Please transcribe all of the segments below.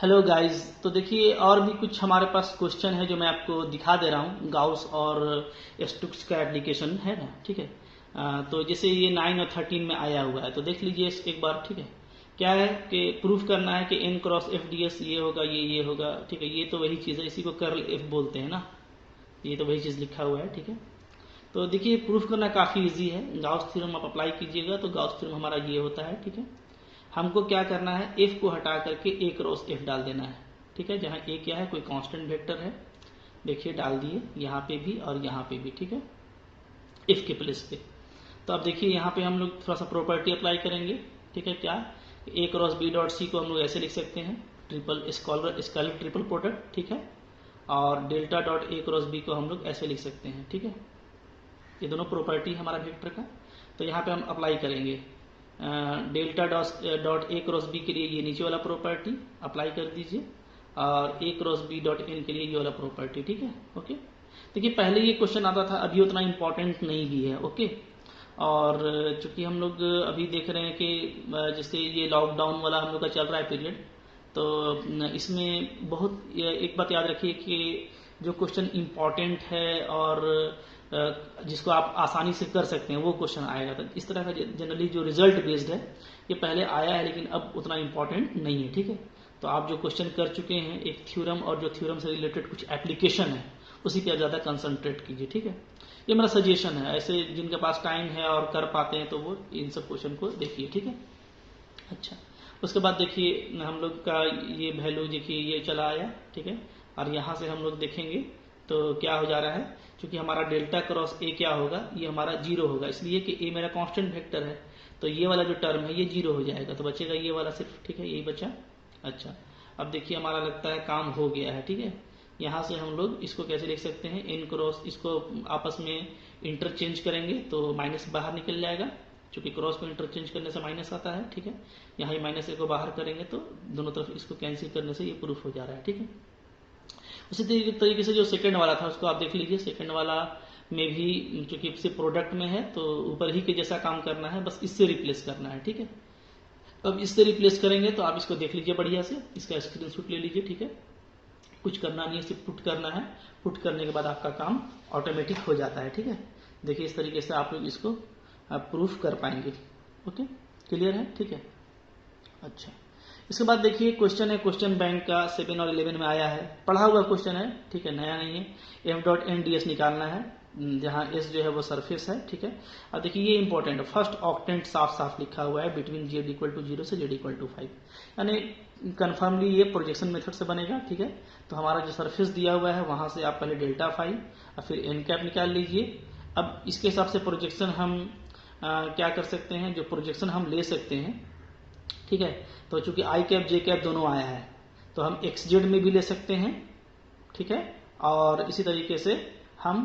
Hello guys. तो देखिए और भी कुछ हमारे पास क्वेश्चन है जो मैं आपको दिखा दे रहा हूँ। गाउस और स्टोक्स का एप्लीकेशन है ना, ठीक है। तो जैसे ये 9 और 13 में आया हुआ है तो देख लीजिए एक बार, ठीक है। क्या है कि प्रूफ करना है कि n cross F D S ये होगा, ये होगा, ठीक है। ये तो वही चीज़ है, इसी को कर्ल एफ बोलते हैं ना, ये तो वही चीज़ लिखा हुआ है, ठीक है। तो देखिए प्रूफ करना काफ़ी इजी है। गाउस थ्योरम आप अप्लाई कीजिएगा तो गाउस थ्योरम हमारा ये होता है, ठीक है। हमको क्या करना है, एफ को हटा करके ए क्रॉस एफ डाल देना है, ठीक है। जहां ए क्या है, कोई कांस्टेंट वेक्टर है, देखिए डाल दिए यहाँ पे भी और यहाँ पे भी, ठीक है, एफ के प्लेस पे। तो अब देखिए यहाँ पे हम लोग थोड़ा सा प्रॉपर्टी अप्लाई करेंगे, ठीक है। क्या, ए क्रॉस बी डॉट सी को हम लोग ऐसे लिख सकते हैं, ट्रिपल स्केलर ट्रिपल प्रोडक्ट, ठीक है। और delta dot A cross B को हम लोग ऐसे लिख सकते हैं, ठीक है। ये दोनों प्रॉपर्टी हमारा वेक्टर का। तो यहाँ पे हम अप्लाई करेंगे delta dot A cross B के लिए ये नीचे वाला प्रॉपर्टी अप्लाई कर दीजिए, और ए क्रॉस बी डॉट एन के लिए ये वाला प्रॉपर्टी, ठीक है। ओके, देखिए पहले ये क्वेश्चन आता था, अभी उतना इंपॉर्टेंट नहीं भी है, ओके। और चूंकि हम लोग अभी देख रहे हैं कि जैसे ये लॉकडाउन वाला हम लोग का चल रहा है पीरियड, तो इसमें बहुत एक बात याद रखिए कि जो क्वेश्चन इम्पॉर्टेंट है और जिसको आप आसानी से कर सकते हैं वो क्वेश्चन आएगा। तो इस तरह का जनरली जो रिजल्ट बेस्ड है ये पहले आया है, लेकिन अब उतना इम्पॉर्टेंट नहीं है, ठीक है। तो आप जो क्वेश्चन कर चुके हैं एक थ्योरम और जो थ्योरम से रिलेटेड कुछ एप्लीकेशन है उसी पे आप ज्यादा कंसंट्रेट कीजिए, ठीक है। ये मेरा सजेशन है, ऐसे जिनके पास टाइम है और कर पाते हैं तो वो इन सब क्वेश्चन को देखिए, ठीक है। अच्छा, उसके बाद देखिए हम लोग का ये वैल्यू देखिए ये चला आया, ठीक है। और यहाँ से हम लोग देखेंगे तो क्या हो जा रहा है, क्योंकि हमारा डेल्टा क्रॉस ए क्या होगा, ये हमारा जीरो होगा, इसलिए कि ए मेरा कांस्टेंट वेक्टर है। तो ये वाला जो टर्म है ये जीरो हो जाएगा, तो बचेगा ये वाला सिर्फ, ठीक है, यही बचा। अच्छा, अब देखिए हमारा लगता है काम हो गया है, ठीक है। यहाँ से हम लोग इसको कैसे लिख सकते हैं, एन क्रॉस, इसको आपस में इंटरचेंज करेंगे तो माइनस बाहर निकल जाएगा, चूंकि क्रॉस को इंटरचेंज करने से माइनस आता है, ठीक है। यहाँ ही माइनस ए को बाहर करेंगे तो दोनों तरफ इसको कैंसिल करने से ये प्रूफ हो जा रहा है, ठीक है। उसी तरीके से जो सेकंड वाला था उसको आप देख लीजिए, सेकंड वाला में भी चूंकि इससे प्रोडक्ट में है तो ऊपर ही के जैसा काम करना है, बस इससे रिप्लेस करना है, ठीक है। अब इससे रिप्लेस करेंगे तो आप इसको देख लीजिए बढ़िया से, इसका स्क्रीनशॉट ले लीजिए, ठीक है। कुछ करना नहीं है, सिर्फ पुट करना है। पुट करने के बाद आपका काम ऑटोमेटिक हो जाता है, ठीक है। देखिए इस तरीके से आप लोग इसको प्रूफ कर पाएंगे। ओके, क्लियर है, ठीक है। अच्छा, इसके बाद देखिए क्वेश्चन है, क्वेश्चन बैंक का 7 और 11 में आया है, पढ़ा हुआ क्वेश्चन है, ठीक है, नया नहीं है। F dot N D S निकालना है, जहां एस जो है वो सरफेस है, ठीक है। अब देखिए ये इंपॉर्टेंट है, फर्स्ट ऑक्टेंट साफ साफ लिखा हुआ है, बिटवीन जेड इक्वल टू 0 से जेड इक्वल टू 5, यानी कन्फर्मली ये प्रोजेक्शन मेथड से बनेगा, ठीक है। तो हमारा जो सरफेस दिया हुआ है वहां से आप पहले डेल्टा 5 और फिर एन कैप निकाल लीजिए। अब इसके हिसाब से प्रोजेक्शन हम क्या कर सकते हैं, जो प्रोजेक्शन हम ले सकते हैं, ठीक है। तो चूंकि आई कैप जे कैप दोनों आया है तो हम एक्स जेड में भी ले सकते हैं, ठीक है। और इसी तरीके से हम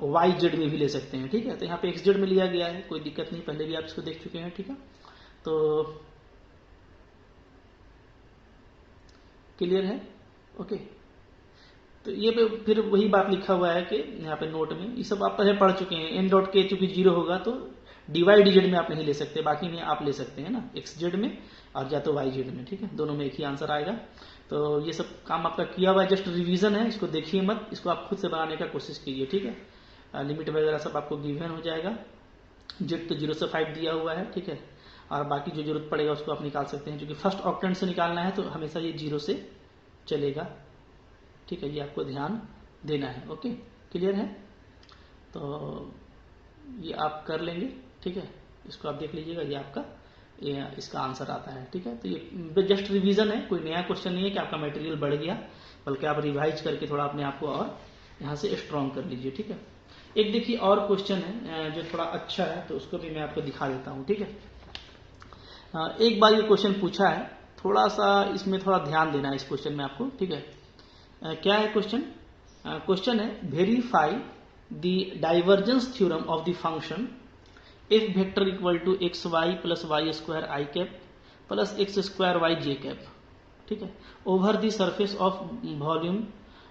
वाई जेड में भी ले सकते हैं, ठीक है। तो यहाँ पे एक्स जेड में लिया गया है, कोई दिक्कत नहीं, पहले भी आप इसको देख चुके हैं, ठीक है। तो क्लियर है, ओके। तो ये पे फिर वही बात लिखा हुआ है कि यहाँ पे नोट में ये सब आप पहले पढ़ चुके हैं। एन डॉट के चूंकि 0 होगा तो डीवाई डी जेड में आप नहीं ले सकते, बाकी में आप ले सकते हैं ना, एक्स जेड में और या तो वाई जेड में, ठीक है। दोनों में एक ही आंसर आएगा। तो ये सब काम आपका किया हुआ है, जस्ट रिवीजन है, इसको देखिए मत, इसको आप खुद से बनाने का कोशिश कीजिए, ठीक है। लिमिट वगैरह सब आपको गिवन हो जाएगा। जेड तो 0 से 5 दिया हुआ है, ठीक है। और बाकी जो जरूरत पड़ेगा उसको आप निकाल सकते हैं, क्योंकि फर्स्ट ऑक्टेंट से निकालना है तो हमेशा ये 0 से चलेगा, ठीक है। ये आपको ध्यान देना है, ओके, क्लियर है। तो ये आप कर लेंगे, ठीक है। इसको आप देख लीजिएगा, ये आपका इसका आंसर आता है, ठीक है। तो ये जस्ट रिवीजन है, कोई नया क्वेश्चन नहीं है कि आपका मटेरियल बढ़ गया, बल्कि आप रिवाइज करके थोड़ा अपने आप को और यहाँ से स्ट्रॉन्ग कर लीजिए, ठीक है। एक देखिए और क्वेश्चन है जो थोड़ा अच्छा है, तो उसको भी मैं आपको दिखा देता हूँ, ठीक है। एक बार ये क्वेश्चन पूछा है, थोड़ा सा इसमें थोड़ा ध्यान देना है इस क्वेश्चन में आपको, ठीक है। क्या है क्वेश्चन, क्वेश्चन है verify the divergence theorem of the function F vector equal to X Y plus Y square I cap plus X square Y J cap, ठीक है, over the surface of volume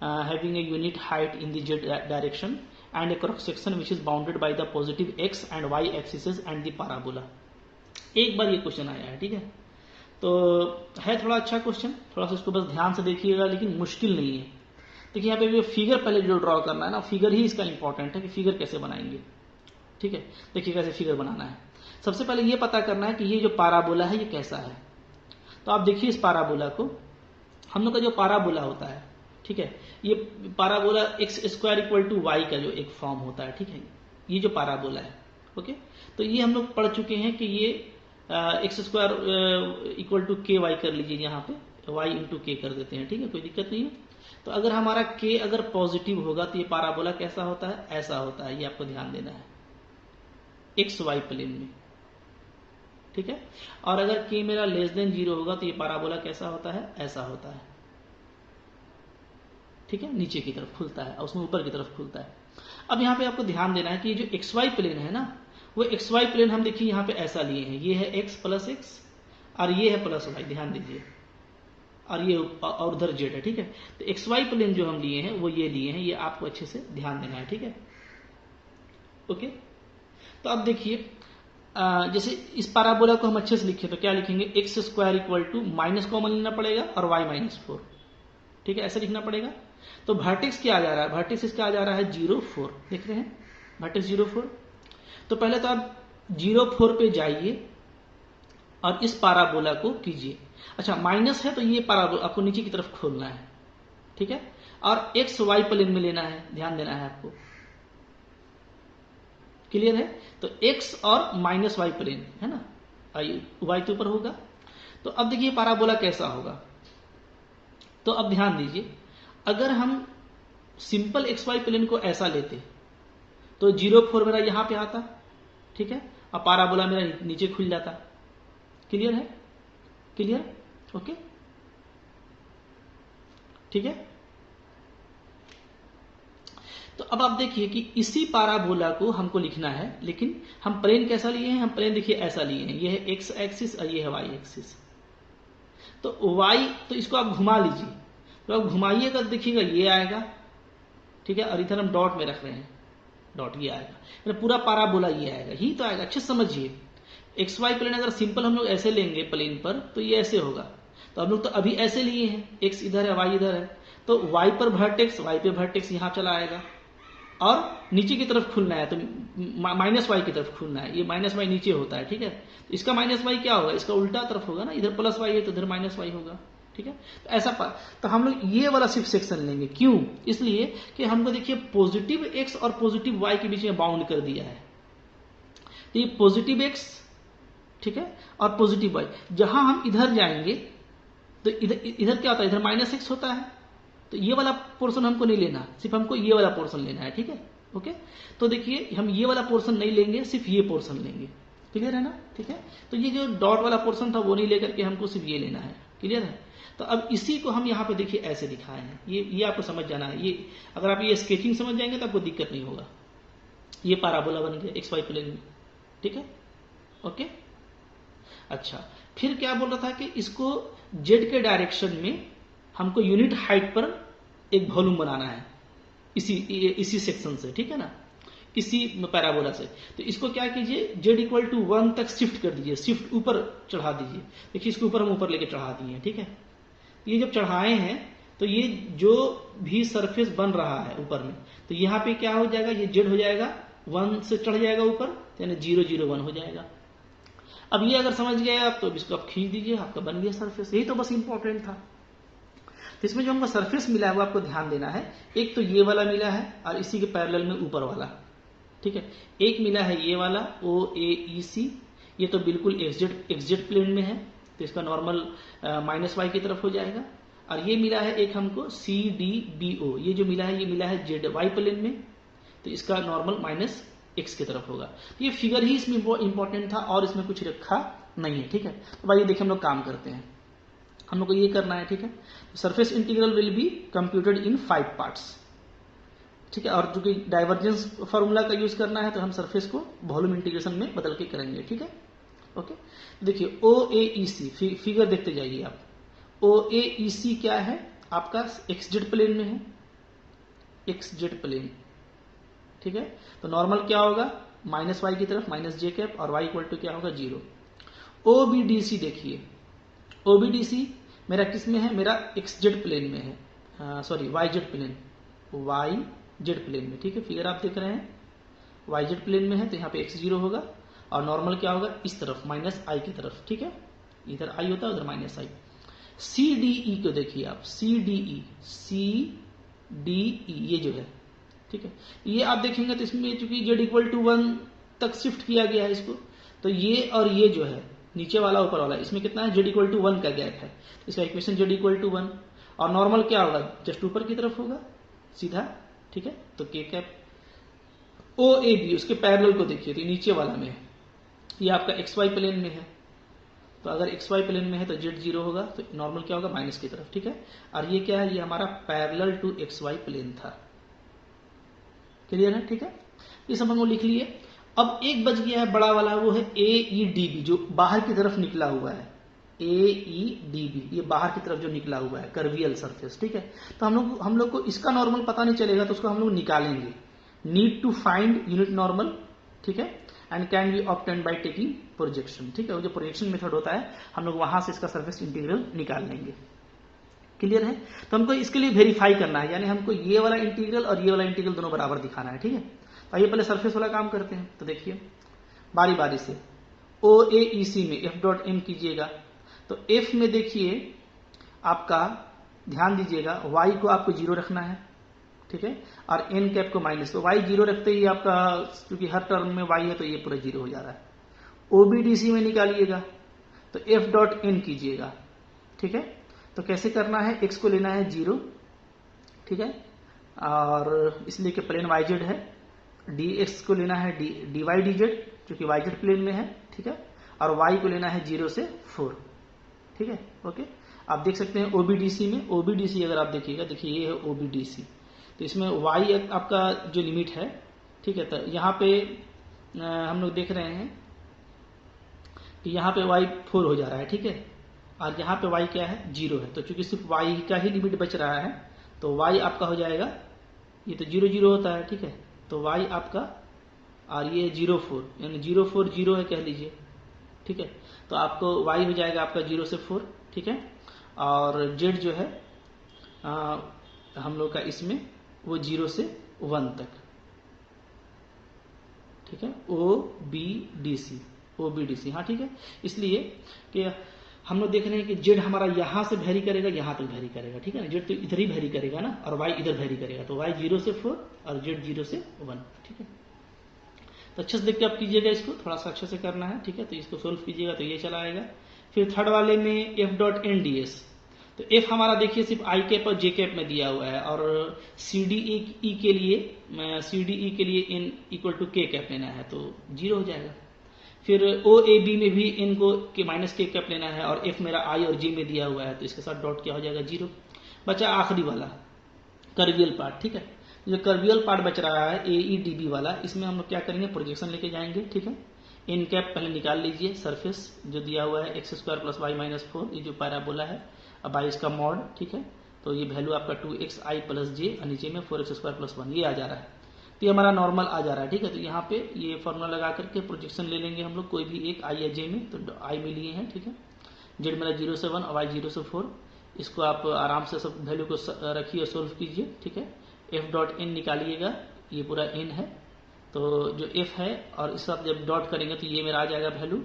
having a unit height in the Z direction and a cross section which is bounded by the positive X and Y axis and the parabola. एक बार ये question आया है, ठीक है। तो है थोड़ा अच्छा क्वेश्चन, थोड़ा सा इसको बस ध्यान से देखिएगा, लेकिन मुश्किल नहीं है। देखिए यहाँ पे फिगर पहले जो ड्रॉ करना है ना, फिगर ही इसका इंपॉर्टेंट है कि फिगर कैसे बनाएंगे। ठीक है, देखिए कैसे फिगर बनाना है। सबसे पहले ये पता करना है कि ये जो पाराबोला है ये कैसा है। तो आप देखिए इस पाराबोला को, हम लोग का जो पाराबोला होता है, ठीक है, ये parabola X square equal to Y का जो एक फॉर्म होता है, ठीक है, ये जो पाराबोला है। ओके, तो ये हम लोग पढ़ चुके हैं कि ये एक्स स्क्वायर इक्वल टू के वाई कर लीजिए, यहाँ पे वाई इंटू के कर देते हैं, ठीक है, कोई दिक्कत नहीं है। तो अगर हमारा के अगर पॉजिटिव होगा तो ये पाराबोला कैसा होता है, ऐसा होता है, ये आपको ध्यान देना है, एक्स वाई प्लेन में, ठीक है। और अगर के मेरा लेस देन 0 होगा तो ये पाराबोला कैसा होता है, ऐसा होता है, ठीक है, नीचे की तरफ खुलता है और उसमें ऊपर की तरफ खुलता है। अब यहाँ पे आपको ध्यान देना है कि ये जो एक्स वाई प्लेन है ना, वो एक्स वाई प्लेन हम देखिए यहाँ पे ऐसा लिए हैं, ये है एक्स प्लस एक्स और ये है प्लस वाई, ध्यान दीजिए, और ये और उधर जेड है, ठीक है। तो एक्स वाई प्लेन जो हम लिए हैं वो ये लिए हैं, ये आपको अच्छे से ध्यान देना है, ठीक है, ओके। तो अब देखिए जैसे इस पाराबोला को हम अच्छे से लिखे तो क्या लिखेंगे, X square equal to minus common लेना पड़ेगा और वाई -4, ठीक है, ऐसा लिखना पड़ेगा। तो वर्टेक्स क्या आ जा रहा है, वर्टेक्स इसका आ जा रहा है 0 4, देख रहे हैं वर्टेक्स 0 4। तो पहले तो आप 0 4 पे जाइए और इस पाराबोला को कीजिए। अच्छा माइनस है तो ये पाराबोला आपको नीचे की तरफ खोलना है, ठीक है, और एक्स वाई प्लेन में लेना है, ध्यान देना है आपको, क्लियर है। तो x और माइनस वाई प्लेन है ना, y के ऊपर होगा। तो अब देखिए पाराबोला कैसा होगा। तो अब ध्यान दीजिए, अगर हम सिंपल एक्स वाई प्लेन को ऐसा लेते तो 0 4 मेरा यहां पे आता, ठीक है, और पाराबोला मेरा नीचे खुल जाता, क्लियर है, क्लियर, ओके, ठीक है। तो अब आप देखिए कि इसी पाराबोला को हमको लिखना है, लेकिन हम प्लेन कैसा लिए हैं, हम प्लेन देखिए ऐसा लिए हैं, ये है एक्स एक्सिस और ये है वाई एक्सिस। तो वाई, तो इसको आप घुमा लीजिए, तो आप घुमाइएगा देखिएगा ये आएगा, ठीक है, और इधर हम डॉट में रख रहे हैं, डॉट ये आएगा, पूरा पाराबोला ये आएगा, ही तो आएगा, अच्छे समझिए। एक्स वाई प्लेन अगर सिंपल हम लोग ऐसे लेंगे प्लेन पर तो ये ऐसे होगा। तो हम लोग तो अभी ऐसे लिए हैं, एक्स इधर है वाई इधर है, तो वाई पर वर्टेक्स, वाई पे वर्टेक्स यहां चला आएगा और नीचे की तरफ खुलना है तो माइनस वाई की तरफ खुलना है, ये माइनस वाई नीचे होता है, ठीक है। तो इसका माइनस वाई क्या होगा, इसका उल्टा तरफ होगा ना, इधर प्लस वाई है तो इधर माइनस वाई होगा, ठीक है। तो ऐसा तो हम लोग ये वाला सिर्फ सेक्शन लेंगे, क्यों, इसलिए कि हमको देखिए पॉजिटिव एक्स और पॉजिटिव वाई के बीच में बाउंड कर दिया है। तो ये पॉजिटिव एक्स, ठीक है, और पॉजिटिव वाई, जहां हम इधर जाएंगे तो इधर क्या होता है, इधर -x होता है। तो ये वाला पोर्शन हमको नहीं लेना, सिर्फ हमको ये वाला पोर्शन लेना है, ठीक है, ओके। तो देखिए हम ये वाला पोर्शन नहीं लेंगे, सिर्फ ये पोर्शन लेंगे, क्लियर है ना, ठीक है। तो ये जो डॉट वाला पोर्शन था वो नहीं लेकर के हमको सिर्फ ये लेना है, क्लियर है। तो अब इसी को हम यहाँ पे देखिए ऐसे दिखाए हैं, ये आपको समझ जाना है। ये अगर आप ये स्केचिंग समझ जाएंगे तो आपको दिक्कत नहीं होगा। ये पाराबोला बन गया एक्स वाई प्लेन में, ठीक है, ओके। अच्छा फिर क्या बोल रहा था कि इसको जेड के डायरेक्शन में हमको यूनिट हाइट पर एक वॉल्यूम बनाना है, इसी सेक्शन से, ठीक है ना, इसी पैराबोला से। तो इसको क्या कीजिए, जेड इक्वल टू 1 तक शिफ्ट कर दीजिए, शिफ्ट ऊपर चढ़ा दीजिए। देखिए इसको ऊपर हम ऊपर लेके चढ़ा दिए हैं, ठीक है। ये जब चढ़ाए हैं तो ये जो भी सरफेस बन रहा है ऊपर में, तो यहाँ पे क्या हो जाएगा, ये जेड हो जाएगा, 1 से चढ़ जाएगा ऊपर, यानी 0 0 1 हो जाएगा। अब ये अगर समझ गए आप तो इसको आप खींच दीजिए, आपका बन गया सरफेस। यही तो बस इंपॉर्टेंट था। तो इसमें जो हमको सरफेस मिला है वो आपको ध्यान देना है, एक तो ये वाला मिला है और इसी के पैरेलल में ऊपर वाला, ठीक है। एक मिला है ये वाला OAEC, ये तो बिल्कुल एक्सजेड प्लेन में है, तो इसका नॉर्मल -y की तरफ हो जाएगा। और ये मिला है एक हमको CDBO, ये जो मिला है ये मिला है ZY प्लेन में, तो इसका नॉर्मल -x की तरफ होगा। तो ये फिगर ही इसमें इंपॉर्टेंट था और इसमें कुछ रखा नहीं है, ठीक है। तो भाई देखिए हम लोग काम करते हैं, हम लोग को ये करना है, ठीक है। Surface integral will be computed in 5 parts, ठीक है। और जो कि डाइवर्जेंस फार्मूला का यूज करना है तो हम सरफेस को वॉल्यूम इंटीग्रेशन में बदल के करेंगे, ठीक है, ओके। देखिए OAEC फिगर देखते जाइए आप। OAEC क्या है, आपका XZ प्लेन में है, XZ प्लेन, ठीक है। तो नॉर्मल क्या होगा, -y की तरफ -j कैप और y इक्वल टू क्या होगा 0। OBDC देखिए, ओबीडीसी मेरा किस में है, मेरा XZ प्लेन में है, sorry YZ plane, YZ plane में, ठीक है। फिगर आप देख रहे हैं YZ प्लेन में है, तो यहाँ पे x0 होगा और नॉर्मल क्या होगा, इस तरफ -i की तरफ, ठीक है। इधर i होता है, उधर -i। CDE को देखिए आप, CDE ये जो है, ठीक है, ये आप देखेंगे तो इसमें चूंकि z=1 तक शिफ्ट किया गया है इसको, तो ये और ये जो है नीचे वाला ऊपर वाला, इसमें कितना है, z=1 का गैप है, तो इसका इक्वेशन z=1 और नॉर्मल क्या होगा, जस्ट ऊपर की तरफ होगा सीधा, ठीक है। तो k कैप OAB उसके पैरेलल को देखिए, तो नीचे वाला में है, ये आपका XY प्लेन में है, तो अगर XY प्लेन में है तो Z0 होगा, तो नॉर्मल क्या होगा, माइनस की तरफ, ठीक है। और ये क्या है, ये हमारा पैरेलल टू XY प्लेन था, क्लियर है, ठीक है। ये सब हमको लिख लिए। अब एक बच गया है बड़ा वाला, वो है AEDB, जो बाहर की तरफ निकला हुआ है, AEDB ये बाहर की तरफ जो निकला हुआ है, कर्वियल सरफेस, ठीक है। तो हम लोग को इसका नॉर्मल पता नहीं चलेगा, तो उसको हम लोग निकालेंगे, need to find unit normal, ठीक है, and can be obtained by taking projection, ठीक है। वो जो प्रोजेक्शन मेथड होता है, हम लोग वहां से इसका सरफेस इंटीग्रल निकाल लेंगे, क्लियर है। तो हमको इसके लिए वेरीफाई करना है, यानी हमको ये वाला इंटीग्रल और ये वाला इंटीग्रल दोनों बराबर दिखाना है, ठीक है। तो आइए पहले सरफेस वाला काम करते हैं। तो देखिए बारी बारी से OAEC में F.M कीजिएगा, तो F में देखिए आपका ध्यान दीजिएगा, y को आपको 0 रखना है, ठीक है, और n कैप को माइनस, तो y 0 रखते ही आपका, क्योंकि हर टर्म में y है तो ये पूरा 0 हो जा रहा है। OBDC में निकालिएगा तो F.N कीजिएगा, ठीक है। तो कैसे करना है, x को लेना है 0, ठीक है, और इसलिए कि प्लेन YZ है, dx को लेना है dy dz, क्योंकि YZ प्लेन में है, ठीक है, और y को लेना है 0 से 4, ठीक है, ओके। आप देख सकते हैं OBDC में, OBDC अगर आप देखिएगा, देखिए ये है OBDC, तो इसमें y आपका जो लिमिट है, ठीक है, तो यहाँ पे हम लोग देख रहे हैं कि यहाँ पे y 4 हो जा रहा है, ठीक है, और यहाँ पे y क्या है, 0 है, तो चूंकि सिर्फ y का ही लिमिट बच रहा है, तो y आपका हो जाएगा, ये तो 0 0 होता है, ठीक है, तो y आपका, और ये 0 4, यानी 0 4 0 है कह लीजिए, ठीक है। तो आपको y हो जाएगा आपका 0 से 4, ठीक है, और z जो है हम लोग का इसमें वो 0 से 1 तक, ठीक है, OBDC, हाँ, ठीक है। इसलिए कि हम लोग देख रहे हैं कि जेड हमारा यहां से वेरी करेगा, यहां तक वेरी करेगा, ठीक है ना, जेड तो इधर ही वेरी करेगा ना, और वाई इधर वेरी करेगा, तो वाई 0 से 4 और जेड 0 से 1, ठीक है। तो अच्छे से देख के आप कीजिएगा, इसको थोड़ा सा अच्छे से करना है, ठीक है। तो इसको सोल्व कीजिएगा तो ये चला आएगा। फिर थर्ड वाले में F.NDS, तो F हमारा देखिए सिर्फ आई कैप और जे कैप में दिया हुआ है, और CDE के लिए n इक्वल टू k कैप लेना है, तो 0 हो जाएगा। फिर OAB में भी n को माइनस k कैप लेना है, और F मेरा I और J में दिया हुआ है, तो इसके साथ डॉट क्या हो जाएगा, 0। बचा आखिरी वाला कर्वियल पार्ट, ठीक है। जो कर्वियल पार्ट बच रहा है AEDB वाला, इसमें हम लोग क्या करेंगे, प्रोजेक्शन लेके जाएंगे, ठीक है। n कैप पहले निकाल लीजिए, सरफेस जो दिया हुआ है x² + y - 4, ये जो पैराबोला है, अब बाई इसका मॉड, ठीक है। तो ये वैल्यू आपका 2xi + j और नीचे में 4x² + 1 ये आ जा रहा है, तो ये हमारा नॉर्मल आ जा रहा है, ठीक है। तो यहाँ पे ये फॉर्मूला लगा करके प्रोजेक्शन ले लेंगे हम लोग, कोई भी एक i या j में, तो i में लिए हैं, ठीक है। z मेरा 0 से 1 और y 0 से 4, इसको आप आराम से सब वैल्यू को रखिए और सोल्व कीजिए, ठीक है। F.N निकालिएगा, ये पूरा n है, तो जो f है और इस साथ जब डॉट करेंगे तो ये मेरा आ जाएगा वैल्यू,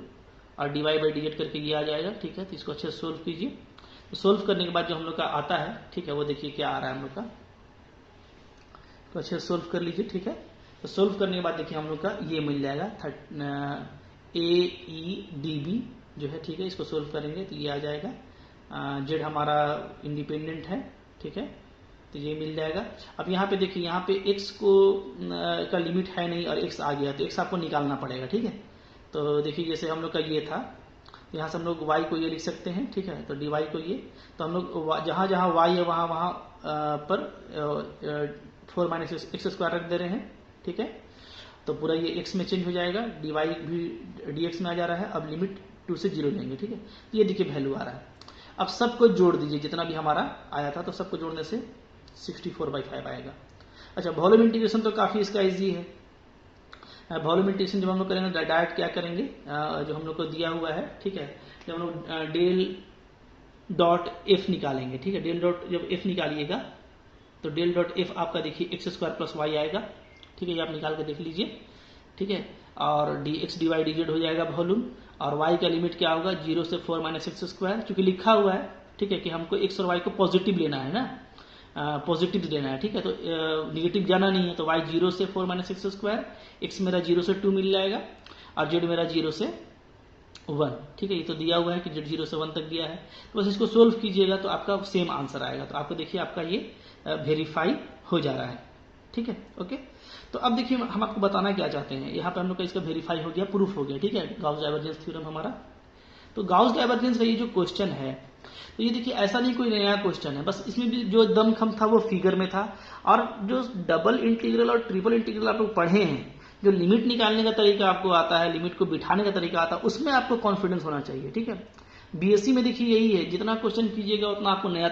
और dy/dz करके ये आ जाएगा, ठीक है। तो इसको अच्छे से सोल्व कीजिए। तो सोल्व करने के बाद जो हम लोग का आता है, ठीक है, वो देखिए क्या आ रहा है हम लोग का, तो अच्छे से सोल्व कर लीजिए, ठीक है। तो सोल्व करने के बाद देखिए हम लोग का ये मिल जाएगा AEDB जो है, ठीक है। इसको सोल्व करेंगे तो ये आ जाएगा, जेड हमारा इंडिपेंडेंट है, ठीक है, तो ये मिल जाएगा। अब यहाँ पे देखिए, यहाँ पे x को का लिमिट है नहीं और x आ गया, तो x आपको निकालना पड़ेगा, ठीक है। तो देखिए जैसे हम लोग का ये था, यहाँ से हम लोग y को ये लिख सकते हैं, ठीक है, तो dy को ये, तो हम लोग जहां जहां y है वहां वहां पर 4 - x² रख दे रहे हैं, ठीक है। तो पूरा ये x में चेंज हो जाएगा, dy भी dx में आ जा रहा है। अब लिमिट 2 से 0 लेंगे, ठीक है। ये देखिए वैल्यू आ रहा है। अब सबको जोड़ दीजिए, जितना भी हमारा आया था, तो सबको जोड़ने से 64/5 आएगा। अच्छा, वॉल्यूम इंटीग्रेशन तो काफी इसका इजी है। वॉल्यूम इंटीग्रेशन जब हम लोग करेंगे, डायरेक्ट क्या करेंगे, जो हम लोग को दिया हुआ है, ठीक है, जब हम लोग डेल डॉट एफ निकालेंगे, ठीक है। डेल डॉट जब एफ निकालिएगा तो डेल डॉट एफ आपका देखिए एक्स स्क्वायर प्लस वाई आएगा, ठीक है, ये आप निकाल के देख लीजिए, ठीक है। और D X D Y D Z हो जाएगा वॉल्यूम, और वाई का लिमिट क्या होगा 0 से 4 माइनस एक्स स्क्वायर, चूंकि लिखा हुआ है, ठीक है, कि हमको एक्स और वाई को पॉजिटिव लेना है ना, पॉजिटिव लेना है, ठीक है। तो निगेटिव जाना नहीं है, तो वाई 0 से 4 माइनस एक्स स्क्वायर, एक्स मेरा 0 से 2 मिल जाएगा, और जेड मेरा 0 से 1, ठीक है। ये तो दिया हुआ है कि जेड 0 से 1 तक गया है, तो बस इसको सोल्व कीजिएगा तो आपका सेम आंसर आएगा। तो आपको देखिए आपका ये वेरीफाई हो जा रहा है, ठीक है, ओके। तो अब देखिए हम आपको बताना क्या चाहते हैं, यहाँ पे हम लोग का इसका वेरीफाई हो गया, प्रूफ हो गया, ठीक है, गाउस डाइवर्जेंस थ्योरम हमारा। तो गाउस डाइवर्जेंस का ये जो क्वेश्चन है, तो ये देखिए ऐसा नहीं कोई नया क्वेश्चन है, बस इसमें भी जो दमखम था वो फिगर में था, और जो डबल इंटीग्रल और ट्रिपल इंटीग्रल आप लोग पढ़े हैं, जो लिमिट निकालने का तरीका आपको आता है, लिमिट को बिठाने का तरीका आता है, उसमें आपको कॉन्फिडेंस होना चाहिए, ठीक है। बीएससी में देखिए यही है, जितना क्वेश्चन कीजिएगा उतना आपको नया